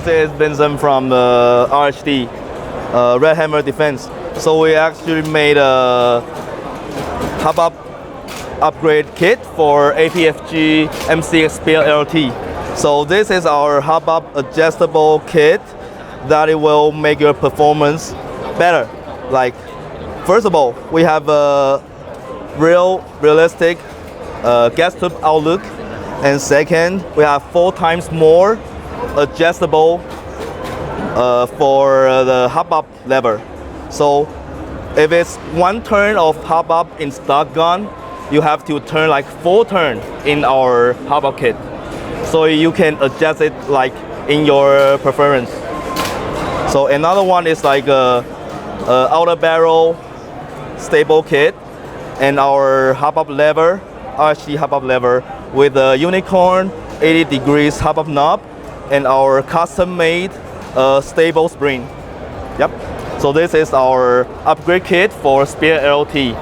this is Vincent from R.H.D, Red Hammer Defense. So we actually made a hopup upgrade kit for APFG MCX SPEAT LT. So this is our hopup adjustable kit that it will make your performance better. Like, first of all, we have a realistic gas tube outlook, and second, we have 4 times more adjustable for the hopup lever. So if it's 1 turn of hopup in stock gun, you have to turn like 4 turns in our hopup kit. So you can adjust it like in your preference. So another one is like a outer barrel stable kit and our hopup lever, R.H.D hopup lever with a unicorn 80 degrees hopup knob and our custom made stable spring. Yep. So this is our upgrade kit for SPEAT LT.